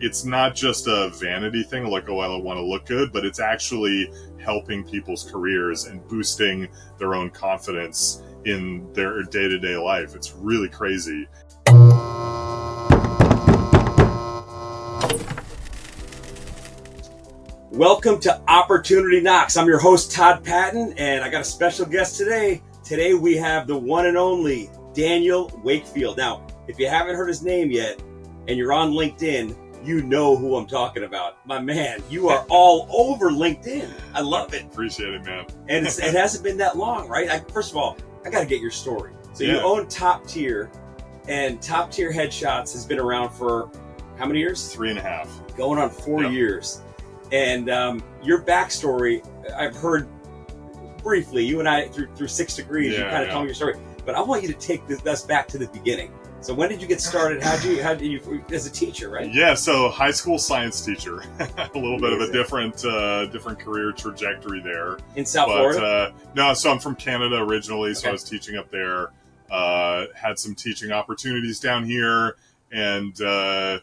it's not just a vanity thing, like, oh, I want to look good, but it's actually helping people's careers and boosting their own confidence in their day-to-day life. It's really crazy. Welcome to Opportunity Knocks. I'm your host, Todd Patton, and I got a special guest today. Today we have the one and only Daniel Wakefield. Now, if you haven't heard his name yet and you're on LinkedIn, you know who I'm talking about. My man, you are all over LinkedIn. I love it. Appreciate it, man. And it hasn't been that long, right? First of all, I got to get your story. So you own Top Tier, and Top Tier Headshots has been around for how many years? 3.5. Going on 4 years. And your backstory, I've heard briefly. You and I, through 6 Degrees, you kind of told me your story. But I want you to take us back to the beginning. So when did you get started? How did you as a teacher, right? Yeah, so high school science teacher. A little bit of a different career trajectory there. In South Florida? No, so I'm from Canada originally, so I was teaching up there. Had some teaching opportunities down here, and so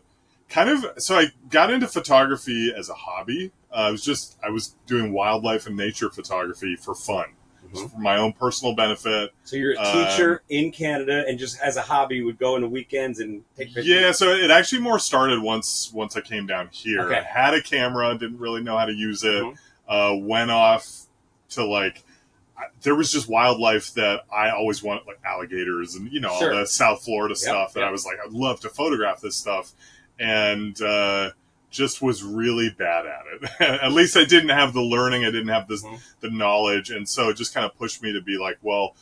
I got into photography as a hobby. I was doing wildlife and nature photography for fun. For my own personal benefit. So you're a teacher in Canada, and just as a hobby would go on the weekends and take pictures? Yeah, so it actually more started once I came down here. Okay. I had a camera, didn't really know how to use it. Went off to there was just wildlife that I always wanted, like alligators and, all the South Florida stuff that I was like, I'd love to photograph this stuff. And just was really bad at it. At least I didn't have the learning. I didn't have the knowledge. And so it just kind of pushed me to be like, well,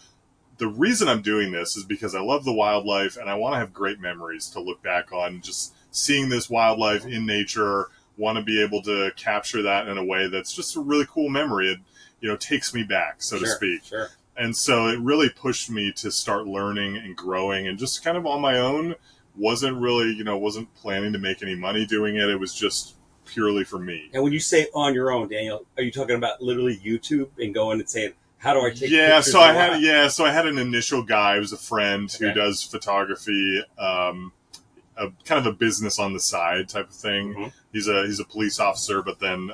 the reason I'm doing this is because I love the wildlife and I want to have great memories to look back on. Just seeing this wildlife in nature, want to be able to capture that in a way that's just a really cool memory. It, takes me back, so to speak. Sure. And so it really pushed me to start learning and growing and just kind of on my own. Wasn't really, wasn't planning to make any money doing it. It was just purely for me. And when you say on your own, Daniel, are you talking about literally YouTube and going and saying, how do I take pictures? So I had an initial guy who was a friend who does photography, kind of a business on the side type of thing. He's a police officer, but then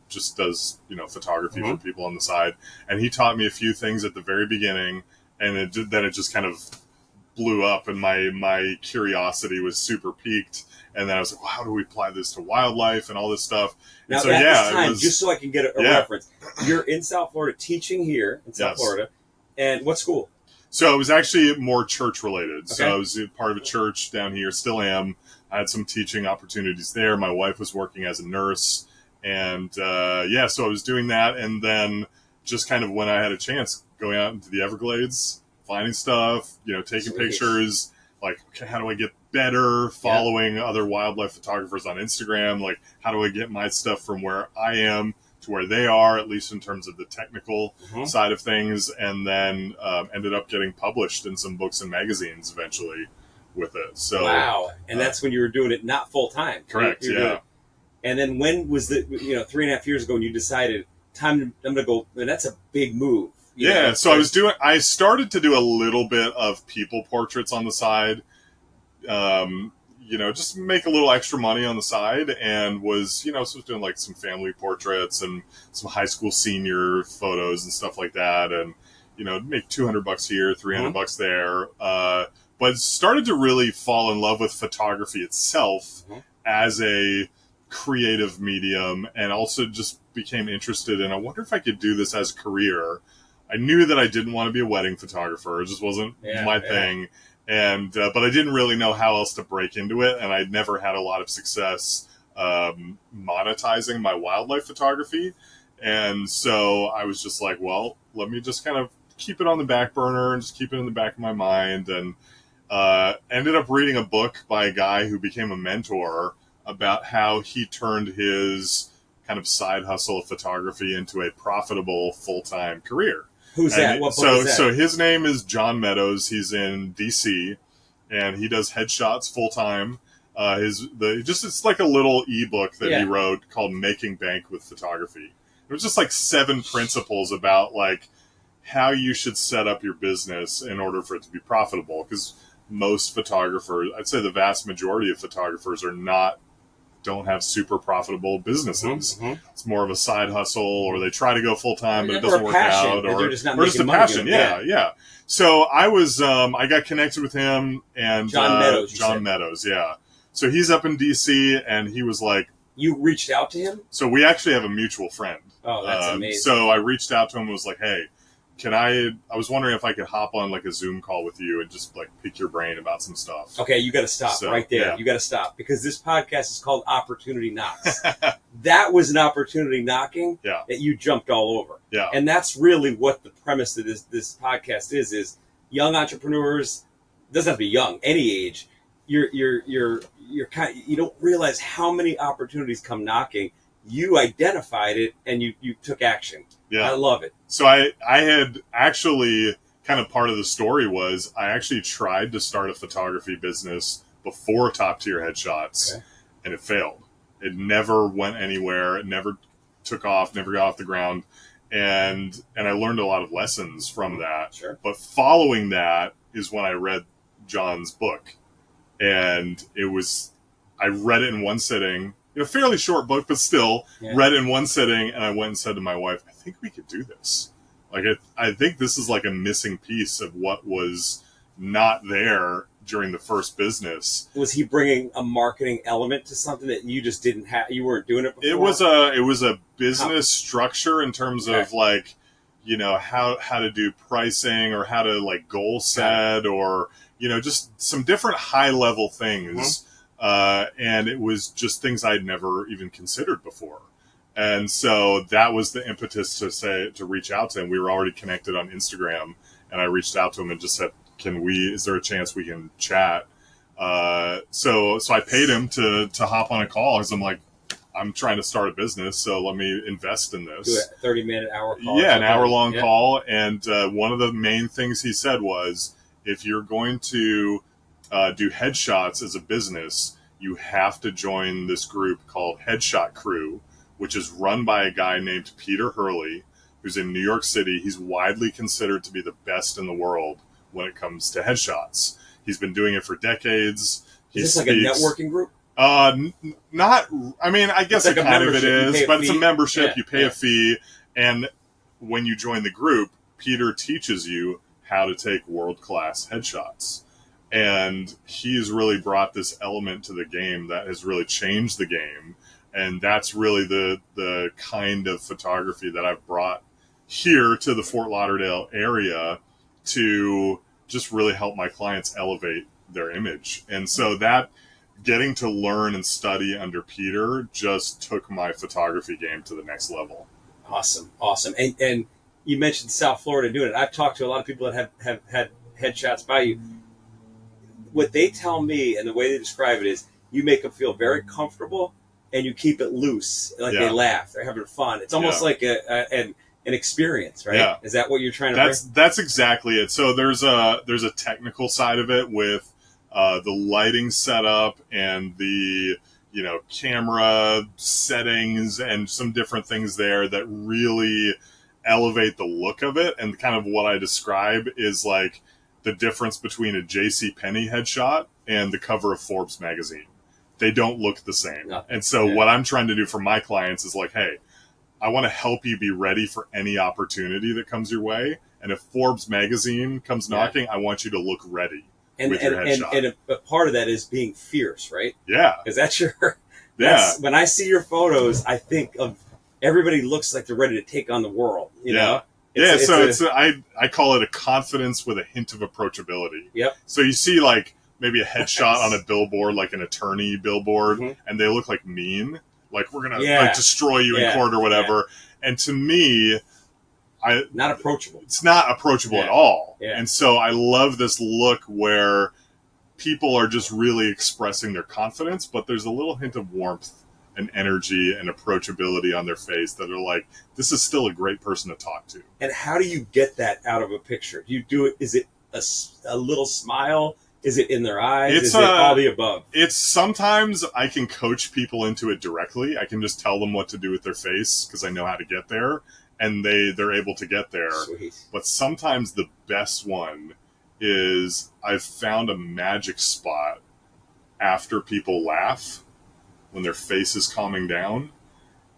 just does, photography for people on the side. And he taught me a few things at the very beginning, and then it just kind of blew up, and my curiosity was super piqued, and then I was like, well, how do we apply this to wildlife and all this stuff? Now, so, at this time, just so I can get a reference, you're in South Florida teaching here in South Florida, and what school? So it was actually more church related. So I was part of a church down here, still am. I had some teaching opportunities there. My wife was working as a nurse, and so I was doing that, and then just kind of when I had a chance, going out into the Everglades, finding stuff, taking pictures, like, okay, how do I get better? Following other wildlife photographers on Instagram, like, how do I get my stuff from where I am to where they are, at least in terms of the technical side of things, and then ended up getting published in some books and magazines eventually with it. So wow, and that's when you were doing it not full time. Correct, And then when was the 3.5 years ago when you decided I'm going to go? And that's a big move. So I started to do a little bit of people portraits on the side, just make a little extra money on the side, and was doing like some family portraits and some high school senior photos and stuff like that. And, make $200 here, $300 there. But started to really fall in love with photography itself as a creative medium, and also just became interested in, I wonder if I could do this as a career. I knew that I didn't want to be a wedding photographer. It just wasn't my thing. And, but I didn't really know how else to break into it. And I'd never had a lot of success, monetizing my wildlife photography. And so I was just like, well, let me just kind of keep it on the back burner and just keep it in the back of my mind. And, ended up reading a book by a guy who became a mentor about how he turned his kind of side hustle of photography into a profitable full-time career. Who's that? What book is that? So his name is John Meadows. He's in DC, and he does headshots full time. It's like a little ebook that he wrote called "Making Bank with Photography." It was just like 7 principles about like how you should set up your business in order for it to be profitable. Because most photographers, I'd say the vast majority of photographers, don't have super profitable businesses. Mm-hmm. It's more of a side hustle, or they try to go full time, but it Or doesn't a work passion, out, or they're just not or just a making money passion. doing it. Yeah. So I got connected with him and John Meadows. John Meadows. Yeah. So he's up in DC, and he was like, you reached out to him? so we actually have a mutual friend. Oh, that's amazing. So I reached out to him and was like, hey, I was wondering if I could hop on like a Zoom call with you and just like pick your brain about some stuff. Okay, you got to stop right there. Yeah. You got to stop, because this podcast is called Opportunity Knocks. That was an opportunity knocking that you jumped all over. Yeah. And that's really what the premise of this podcast is young entrepreneurs, doesn't have to be young, any age. You're kind of, you don't realize how many opportunities come knocking. You identified it and you took action. Yeah. I love it. So I had actually, kind of part of the story was I actually tried to start a photography business before Top Tier Headshots, and it failed. It never went anywhere. It never took off, never got off the ground. And I learned a lot of lessons from that. Sure. But following that is when I read John's book. And I read it in one sitting, a fairly short book, but still read it in one sitting. And I went and said to my wife, I think we could do this. Like, I think this is like a missing piece of what was not there during the first business. Was he bringing a marketing element to something that you just didn't have? You weren't doing it before? It was a business structure in terms of like, how to do pricing, or how to like goal set, or, just some different high level things. And it was just things I'd never even considered before. And so that was the impetus to reach out to him. We were already connected on Instagram, and I reached out to him and just said, is there a chance we can chat? So I paid him to hop on a call, because I'm like, I'm trying to start a business, so let me invest in this. Do a 30-minute hour call. Yeah, an hour-long call. And one of the main things he said was, if you're going to do headshots as a business, you have to join this group called Headshot Crew, which is run by a guy named Peter Hurley, who's in New York City. He's widely considered to be the best in the world when it comes to headshots. He's been doing it for decades. Is this like a networking group? Not. I mean, I guess like it kind of it is, but it's a membership. Yeah, you pay a fee, and when you join the group, Peter teaches you how to take world-class headshots. And he's really brought this element to the game that has really changed the game. And that's really the kind of photography that I've brought here to the Fort Lauderdale area to just really help my clients elevate their image. And so that getting to learn and study under Peter just took my photography game to the next level. Awesome. And you mentioned South Florida doing it. I've talked to a lot of people that have had headshots by you. What they tell me and the way they describe it is you make them feel very comfortable and you keep it loose. Like they laugh, they're having fun. It's almost like an experience, right? Yeah. Is that what you're trying to bring? That's exactly it. So there's a technical side of it with the lighting setup and the camera settings and some different things there that really elevate the look of it. And kind of what I describe is like the difference between a JCPenney headshot and the cover of Forbes magazine. They don't look the same. No. And so what I'm trying to do for my clients is like, hey, I want to help you be ready for any opportunity that comes your way. And if Forbes magazine comes knocking, I want you to look ready with your headshot. And a part of that is being fierce, right? Yeah. Because that's when I see your photos, I think of everybody looks like they're ready to take on the world, you know? I call it a confidence with a hint of approachability. Yep. So you see like maybe a headshot on a billboard, like an attorney billboard, and they look like mean, like we're gonna like destroy you in court or whatever. And to me, not approachable. It's not approachable at all. Yeah. And so I love this look where people are just really expressing their confidence, but there's a little hint of warmth and energy and approachability on their face that are like, this is still a great person to talk to. And how do you get that out of a picture? Do you do it? Is it a little smile? Is it in their eyes? Is it all the above? It's sometimes I can coach people into it directly. I can just tell them what to do with their face because I know how to get there, and they're able to get there. Sweet. But sometimes the best one is I've found a magic spot after people laugh. when their face is calming down,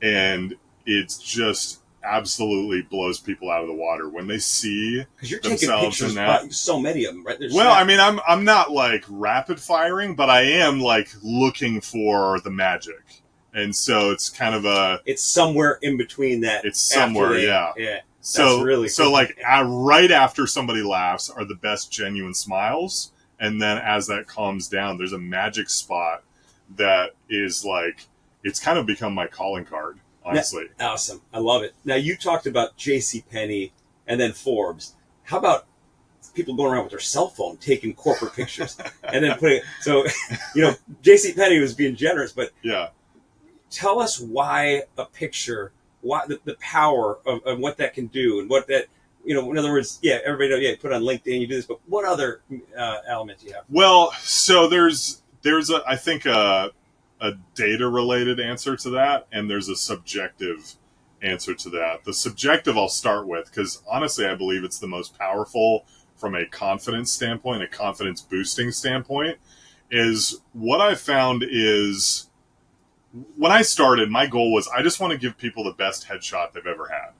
and it's just absolutely blows people out of the water when they see Because you're taking themselves pictures in that. by so many of them, right? There's Well, I mean, I'm not like rapid firing, but I am like looking for the magic, and so it's kind of it's somewhere in between that. it's somewhere, yeah. Yeah. So That's really so cool. like right after somebody laughs are the best genuine smiles, and then as that calms down, there's a magic spot that is like it's kind of become my calling card, honestly. Awesome. I love it. Now, you talked about JCPenney and then Forbes. How about people going around with their cell phone taking corporate pictures and then putting it? So, JCPenney was being generous, but Yeah. tell us why a picture, why the power of what that can do, and what that, in other words, everybody knows, put it on LinkedIn, you do this, but what other element do you have? Well, so there's I think a data related answer to that, and there's a subjective answer to that. The subjective I'll start with, because honestly I believe it's the most powerful from a confidence standpoint, a confidence boosting standpoint, is what I found is when I started, my goal was I just want to give people the best headshot they've ever had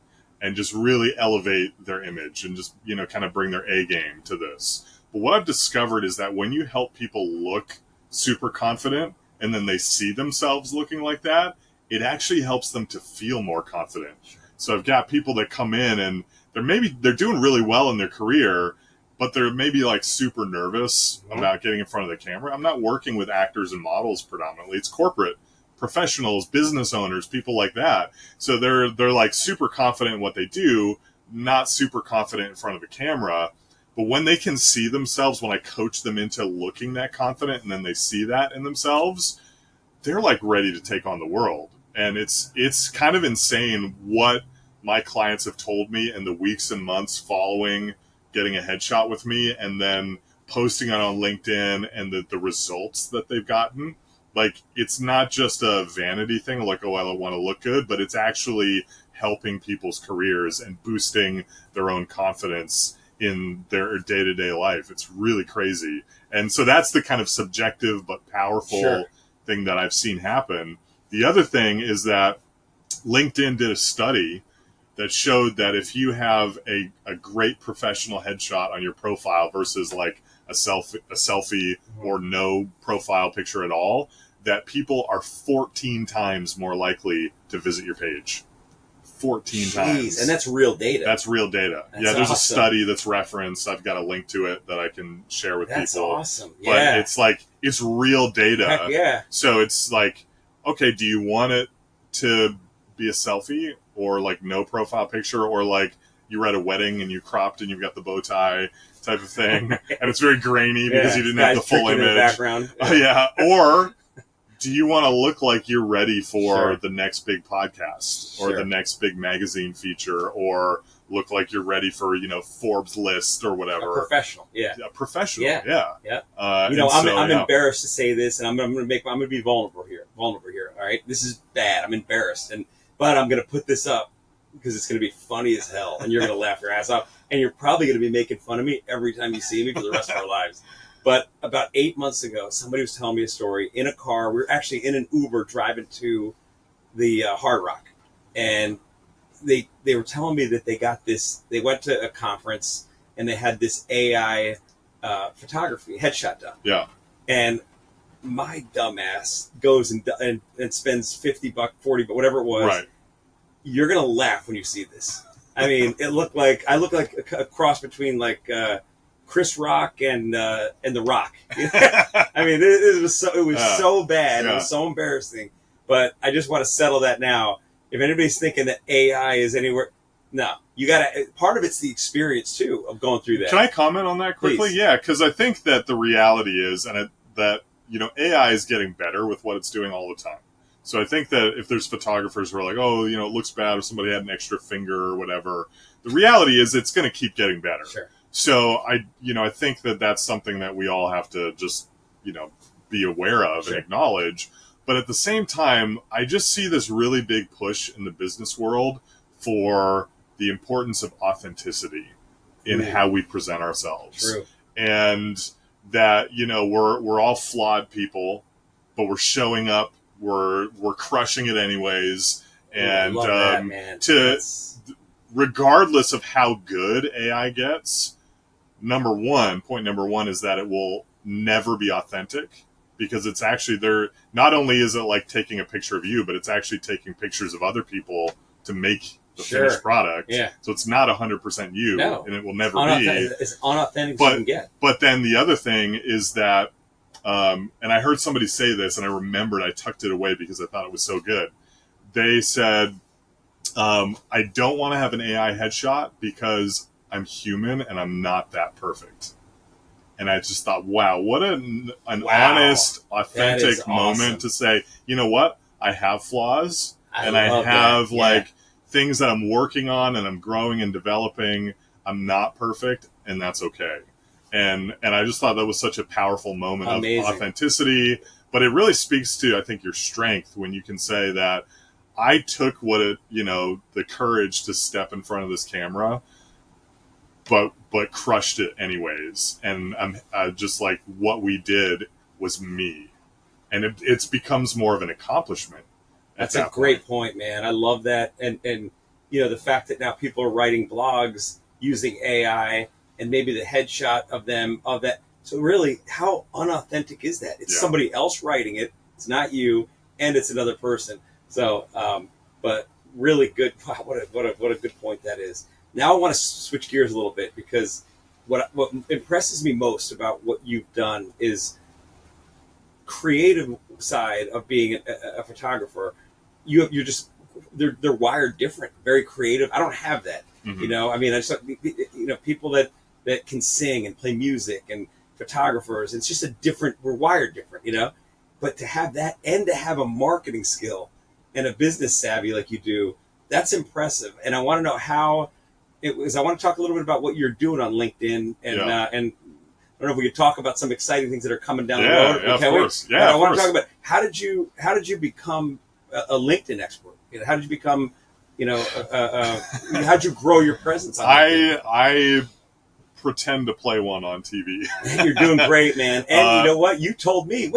and just really elevate their image and just, kind of bring their A game to this. But what I've discovered is that when you help people look super confident and then they see themselves looking like that, it actually helps them to feel more confident. So I've got people that come in and they're doing really well in their career, but they're maybe like super nervous about getting in front of the camera. I'm not working with actors and models predominantly. It's corporate professionals, business owners, people like that. So they're like super confident in what they do, not super confident in front of a camera. But when they can see themselves, when I coach them into looking that confident and then they see that in themselves, they're like ready to take on the world. And it's kind of insane what my clients have told me in the weeks and months following getting a headshot with me and then posting it on LinkedIn and the results that they've gotten. Like, it's not just a vanity thing, like, oh, I want to look good, but it's actually helping people's careers and boosting their own confidence in their day-to-day life. It's really crazy. And so that's the kind of subjective but powerful thing that I've seen happen. The other thing is that LinkedIn did a study that showed that if you have a great professional headshot on your profile versus like a selfie or no profile picture at all, that people are 14 times more likely to visit your page. 14 times. And that's real data. There's awesome. A study that's referenced. I've got a link to it that I can share with people. That's awesome. But it's real data. Heck yeah. So it's like, okay, do you want it to be a selfie or like no profile picture, or like you were at a wedding and you cropped and you've got the bow tie type of thing and it's very grainy because you didn't have the full image. In the background. Or do you want to look like you're ready for the next big podcast or the next big magazine feature, or look like you're ready for, Forbes list or whatever? A professional. A professional. Yeah. I'm embarrassed to say this, and I'm going to be vulnerable here. All right. This is bad. I'm embarrassed. But I'm going to put this up because it's going to be funny as hell and you're going to laugh your ass off. And you're probably going to be making fun of me every time you see me for the rest of our lives. But about 8 months ago, somebody was telling me a story in a car. We were actually in an Uber driving to the Hard Rock. And they were telling me that they got this. They went to a conference and they had this AI photography headshot done. Yeah. And my dumbass goes and spends $50, $40, whatever it was. Right. You're going to laugh when you see this. I mean, I look like a cross between like Chris Rock and The Rock. I mean, it was so bad. It was so embarrassing. But I just want to settle that now. If anybody's thinking that AI is anywhere, no, you got to. Part of it's the experience too of going through that. Can I comment on that quickly? Please. Yeah, because I think that the reality is, that AI is getting better with what it's doing all the time. So I think that if there's photographers who are like, oh, it looks bad if somebody had an extra finger or whatever, the reality is it's going to keep getting better. Sure. So I think that that's something that we all have to just, be aware of and acknowledge. But at the same time, I just see this really big push in the business world for the importance of authenticity in how we present ourselves. True. And that, we're all flawed people, but we're showing up we're crushing it anyways. And I love that, man. regardless of how good AI gets, point number one is that it will never be authentic, because it's actually there. Not only is it like taking a picture of you, but it's actually taking pictures of other people to make the finished product. Yeah. So it's not 100% you, No. and it will never be. It's unauthentic as you can get. But then the other thing is that, and I heard somebody say this, and I remembered, I tucked it away because I thought it was so good. They said, I don't want to have an AI headshot because I'm human and I'm not that perfect. And I just thought, wow, what an honest, authentic moment to say, you know what? I have flaws, and I have things that I'm working on and I'm growing and developing. I'm not perfect, and that's okay. And I just thought that was such a powerful moment of authenticity. But it really speaks to, I think, your strength when you can say that I took the courage to step in front of this camera, but crushed it anyways. And I'm just like, what we did was me, and it becomes more of an accomplishment. That's a great point, man. I love that, and the fact that now people are writing blogs using AI, and maybe the headshot of that. So really, how unauthentic is that? It's somebody else writing it. It's not you, and it's another person. So, but really good. Wow, what a good point that is. Now I want to switch gears a little bit, because what impresses me most about what you've done is creative side of being a photographer. They're wired different, very creative. I don't have that. Mm-hmm. I mean, I just people that can sing and play music, and photographers. It's just we're wired different. But to have that, and to have a marketing skill and a business savvy like you do, that's impressive. And I want to know how it was. I want to talk a little bit about what you're doing on LinkedIn, and I don't know if we could talk about some exciting things that are coming down the road. Yeah, of course. Yeah, but I want to talk about how did you become a LinkedIn expert? How did you become, how did you grow your presence on LinkedIn? I pretend to play one on TV. You're doing great, man. And you know what? You told me,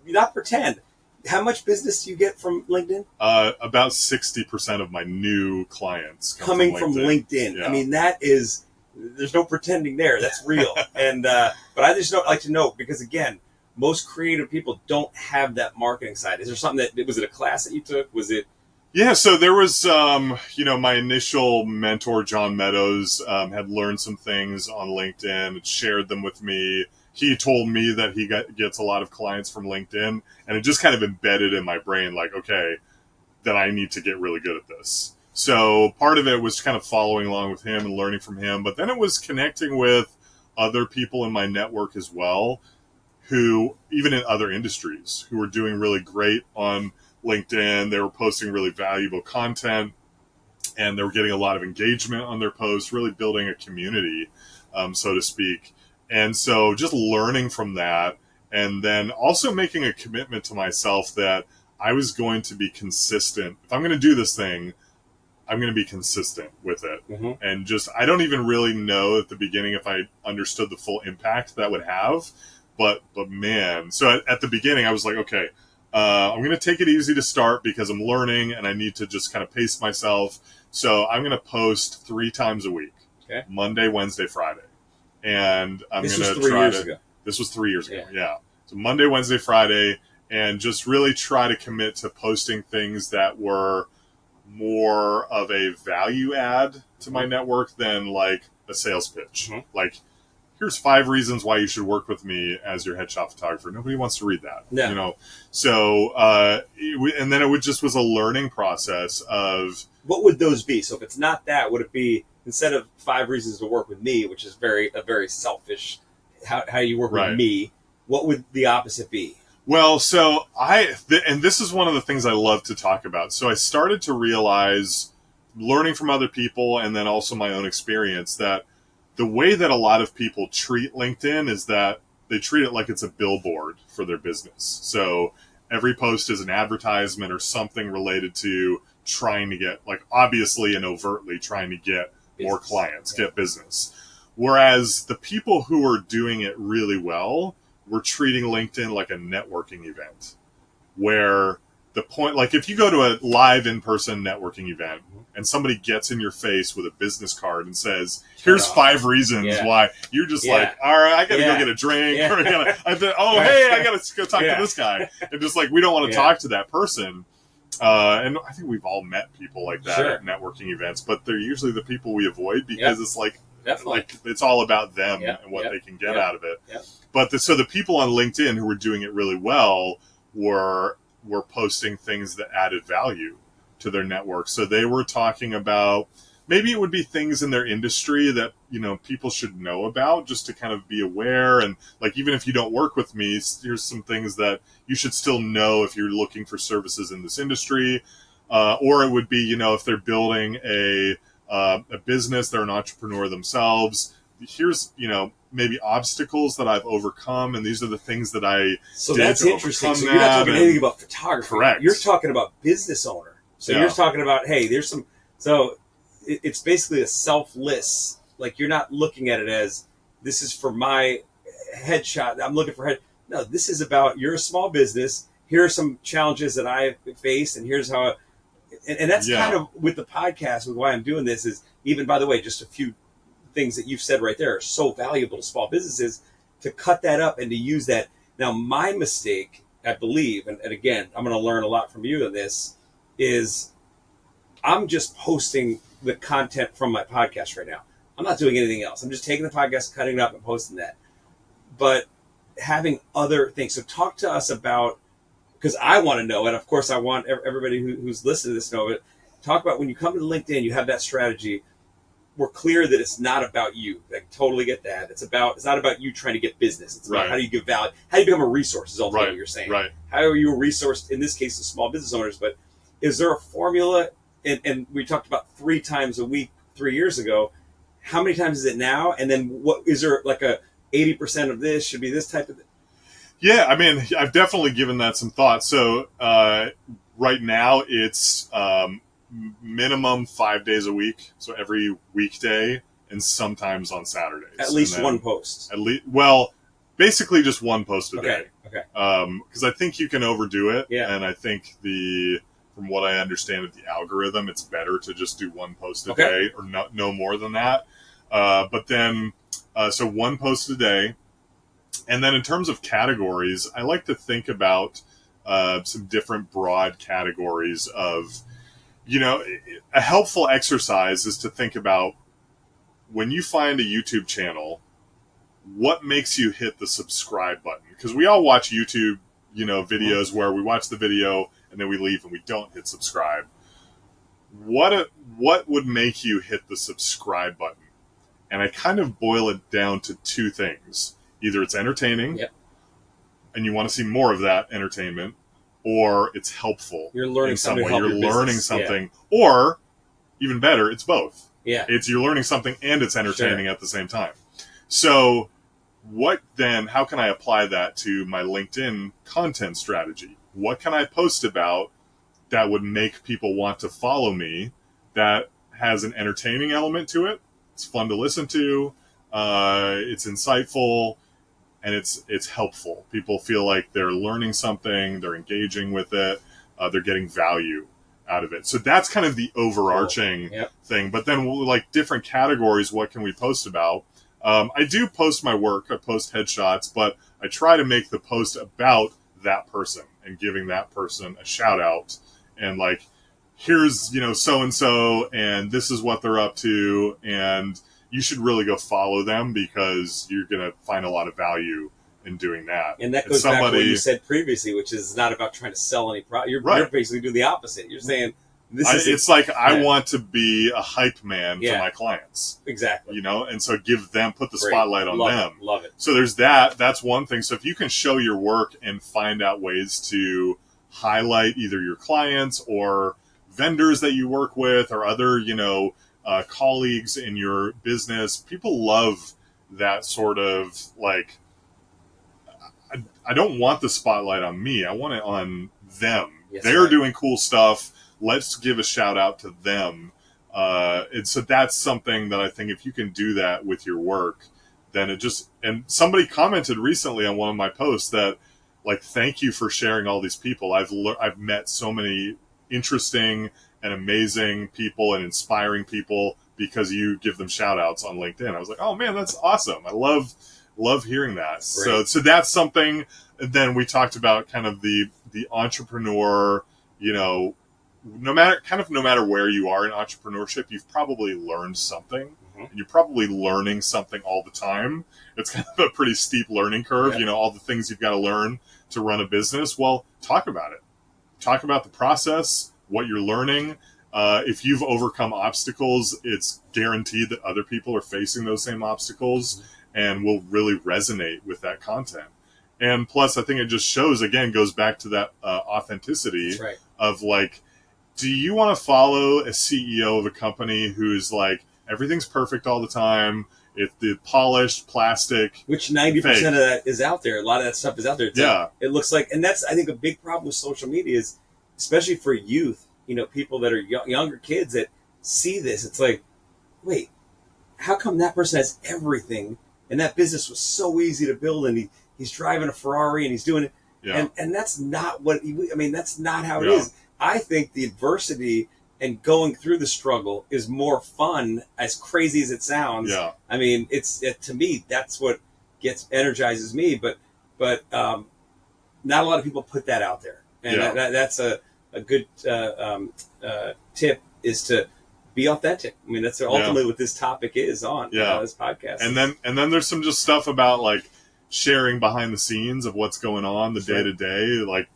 not pretend. How much business do you get from LinkedIn? About 60% of my new clients coming from LinkedIn. Yeah. I mean, there's no pretending there. That's real. And but I just don't like to know, because again, most creative people don't have that marketing side. Is there something was it a class that you took? Was it? Yeah, so there was, my initial mentor, John Meadows, had learned some things on LinkedIn, shared them with me. He told me that he gets a lot of clients from LinkedIn, and it just kind of embedded in my brain, like, okay, that I need to get really good at this. So part of it was kind of following along with him and learning from him, but then it was connecting with other people in my network as well, who, even in other industries, who were doing really great on LinkedIn. They were posting really valuable content, and they were getting a lot of engagement on their posts, really building a community, so to speak. And so just learning from that, and then also making a commitment to myself that I was going to be consistent. If I'm going to do this thing, I'm going to be consistent with it. Mm-hmm. And I don't even really know at the beginning if I understood the full impact that would have. But man, so at the beginning, I was like, okay, I'm going to take it easy to start because I'm learning and I need to just kind of pace myself. So I'm going to post 3 times a week. Okay. Monday, Wednesday, Friday. And I'm going to try to... This was 3 years ago. Yeah. So Monday, Wednesday, Friday, and just really try to commit to posting things that were more of a value add to my network than like a sales pitch. Mm-hmm. Like, here's 5 reasons why you should work with me as your headshot photographer. Nobody wants to read that. No. So, and then it was a learning process of... What would those be? So if it's not that, would it be, instead of 5 reasons to work with me, which is a very selfish, how you work with me, what would the opposite be? Well, so and this is one of the things I love to talk about. So I started to realize, learning from other people and then also my own experience, that the way that a lot of people treat LinkedIn is that they treat it like it's a billboard for their business. So every post is an advertisement or something related to trying to get, like, obviously and overtly trying to get more clients, get business. Whereas the people who are doing it really well were treating LinkedIn like a networking event. where the point, like if you go to a live in-person networking event and somebody gets in your face with a business card and says, here's 5 reasons why, you're just like, all right, I gotta go get a drink, or I gotta, hey, I gotta go talk to this guy, and just like, we don't want to talk to that person. And I think we've all met people like that at networking events, but they're usually the people we avoid because it's like it's all about them and what they can get out of it. But so the people on LinkedIn who were doing it really well were posting things that added value to their network. So they were talking about, maybe it would be things in their industry that, you know, people should know about just to kind of be aware. And like, even if you don't work with me, here's some things that you should still know if you're looking for services in this industry. Or it would be, you know, if they're building a business, they're an entrepreneur themselves. Here's, you know, maybe obstacles that I've overcome, and these are the things that I did. So that's interesting. So you're not talking anything about photography. Correct. You're talking about business owner. So you're talking about, hey, there's some. So it's basically a selfless. Like, you're not looking at it as, this is for my headshot. I'm looking for head. No, this is about, you're a small business. Here are some challenges that I faced, and here's how. And that's kind of with the podcast, with why I'm doing this is, even, by the way, just a few things that you've said right there are so valuable to small businesses, to cut that up and to use that. Now, my mistake, I believe, and again, I'm going to learn a lot from you on this, is I'm just posting the content from my podcast right now. I'm not doing anything else. I'm just taking the podcast, cutting it up, and posting that. But having other things. So talk to us about, because I want to know, and of course I want everybody who's listening to this to know it. Talk about when you come to LinkedIn, you have that strategy. We're clear that it's not about you. I totally get that. It's not about you trying to get business. It's about how do you give value? How do you become a resource is ultimately what you're saying. Right. How are you a resource, in this case, to small business owners? But is there a formula? And we talked about 3 times a week 3 years ago. How many times is it now? And then what is there, like a 80% of this should be this type of thing? Yeah, I mean, I've definitely given that some thought. So right now it's minimum 5 days a week, so every weekday, and sometimes on Saturdays. At least one post. Basically just one post a day. Okay. Because I think you can overdo it, and I think from what I understand of the algorithm, it's better to just do one post a day, or no more than that. But then, so one post a day. And then in terms of categories, I like to think about some different broad categories of, you know, a helpful exercise is to think about, when you find a YouTube channel, what makes you hit the subscribe button? Because we all watch YouTube, you know, videos where we watch the video and then we leave and we don't hit subscribe. What would make you hit the subscribe button? And I kind of boil it down to 2 things. Either it's entertaining, and you want to see more of that entertainment, or it's helpful. You're learning in some something. way. You're learning something, or even better, it's both. It's you're learning something and it's entertaining at the same time. So, how can I apply that to my LinkedIn content strategy? What can I post about that would make people want to follow me, that has an entertaining element to it? It's fun to listen to. It's insightful, and it's helpful. People feel like they're learning something, they're engaging with it, they're getting value out of it. So that's kind of the overarching thing. But then, like, different categories, what can we post about? I do post my work. I post headshots, but I try to make the post about that person and giving that person a shout out, and like, here's, you know, so-and-so, and this is what they're up to, and you should really go follow them because you're going to find a lot of value in doing that. And that goes back to what you said previously, which is not about trying to sell any product. You're basically doing the opposite. You're saying, I want to be a hype man for my clients. Exactly. You know, and so put the spotlight on them. Love it. So there's that. That's one thing. So if you can show your work and find out ways to highlight either your clients or vendors that you work with, or other, you know, colleagues in your business, people love that sort of, like, I don't want the spotlight on me. I want it on them. They're doing cool stuff. Let's give a shout out to them. And so that's something that I think if you can do that with your work, then and somebody commented recently on one of my posts that like, thank you for sharing all these people. I've met so many interesting and amazing people and inspiring people because you give them shout outs on LinkedIn. I was like, oh man, that's awesome. I love hearing that. Great. So that's something. And then we talked about kind of the entrepreneur, you know, no matter where you are in entrepreneurship, you've probably learned something. Mm-hmm. And you're probably learning something all the time. It's kind of a pretty steep learning curve, you know, all the things you've got to learn to run a business. Well, talk about it. Talk about the process, what you're learning. If you've overcome obstacles, it's guaranteed that other people are facing those same obstacles and will really resonate with that content. And plus, I think it just goes back to that authenticity of like, do you want to follow a CEO of a company who's like, everything's perfect all the time? It's the polished plastic. Which 90% of that is out there. A lot of that stuff is out there. It looks like, and that's, I think, a big problem with social media is, especially for youth, you know, people that are younger kids that see this. It's like, wait, how come that person has everything and that business was so easy to build and he's driving a Ferrari and he's doing it. Yeah. And that's not that's not how it is. I think the adversity and going through the struggle is more fun, as crazy as it sounds. Yeah. I mean, to me, that's what energizes me, but not a lot of people put that out there. And that's a good tip, is to be authentic. I mean, that's ultimately what this topic is on this podcast. And then there's some just stuff about like sharing behind the scenes of what's going on, the day to day. Like,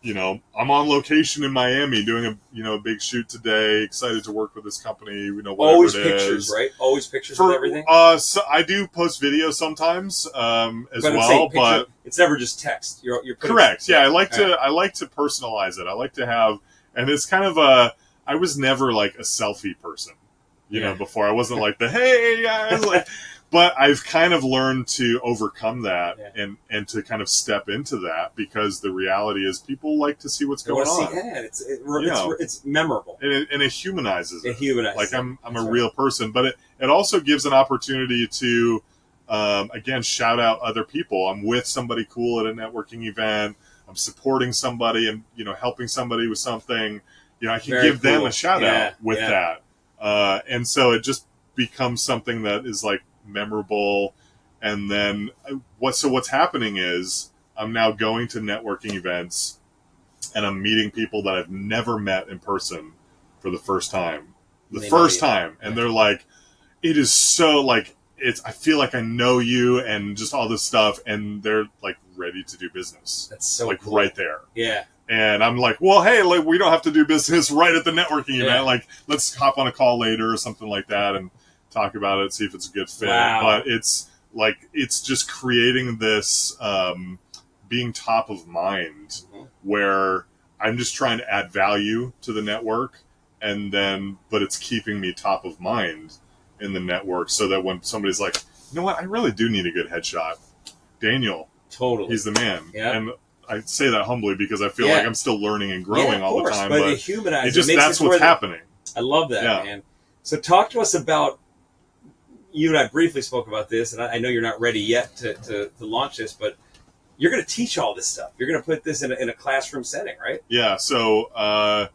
you know, I'm on location in Miami doing a big shoot today. Excited to work with this company. You know, whatever always it pictures, is. Right? Always pictures of everything. So I do post video sometimes but it's never just text. You're correct. Yeah, I like to personalize it. I like to have, and it's kind of I was never like a selfie person, you know, before. I wasn't like the hey guys, like. But I've kind of learned to overcome that and to kind of step into that, because the reality is people like to see what's going on. It's memorable. And it humanizes it. It humanizes like I'm a real person. But it also gives an opportunity to, again, shout out other people. I'm with somebody cool at a networking event. I'm supporting somebody and, you know, helping somebody with something. You know, I can give them a shout out with that. And so it just becomes something that is like memorable. And then what's happening is I'm now going to networking events and I'm meeting people that I've never met in person for the first time. And they're like, it is so like, I feel like I know you and just all this stuff, and they're like ready to do business. That's so like cool. Right there. Yeah. And I'm like, well, hey, like, we don't have to do business right at the networking event. Like, let's hop on a call later or something like that and talk about it, see if it's a good fit. Wow. But it's just creating this being top of mind, where I'm just trying to add value to the network, but it's keeping me top of mind in the network, so that when somebody's like, you know what, I really do need a good headshot, Daniel, totally, he's the man. And I say that humbly because I feel like I'm still learning and growing all the time. But it humanizes. That's what's happening. I love that, man. So talk to us about, you and I briefly spoke about this, and I know you're not ready yet to launch this, but you're going to teach all this stuff. You're going to put this in a classroom setting, right? Yeah. So,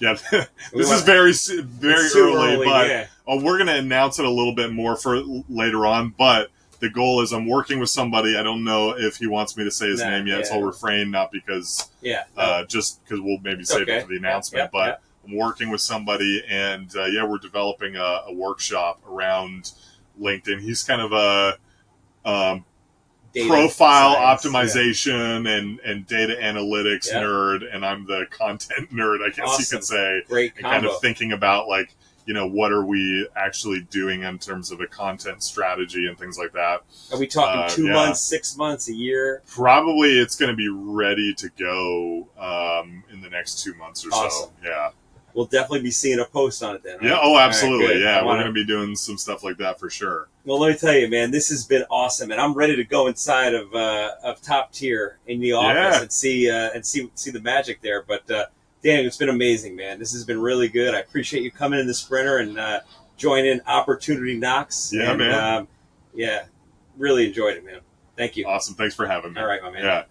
this is very, very early, but we're going to announce it a little bit more for later on. But the goal is I'm working with somebody. I don't know if he wants me to say his name yet, so I'll refrain, not because, just because we'll maybe save it for the announcement. I'm working with somebody, and we're developing a workshop around LinkedIn. He's kind of a profile optimization and data analytics nerd, and I'm the content nerd, I guess you could say. Great combo. And kind of thinking about, like, you know, what are we actually doing in terms of a content strategy and things like that. Are we talking 2 months, 6 months, a year? Probably it's going to be ready to go in the next 2 months or so. Yeah. We'll definitely be seeing a post on it then, right? Yeah, oh, absolutely. Right, we're going to be doing some stuff like that for sure. Well, let me tell you, man, this has been awesome, and I'm ready to go inside of Top Tier in the office and see the magic there. But Dan, it's been amazing, man. This has been really good. I appreciate you coming in the Sprinter and joining Opportunity Knocks. Yeah, man. Really enjoyed it, man. Thank you. Awesome. Thanks for having me. All right, my man. Yeah.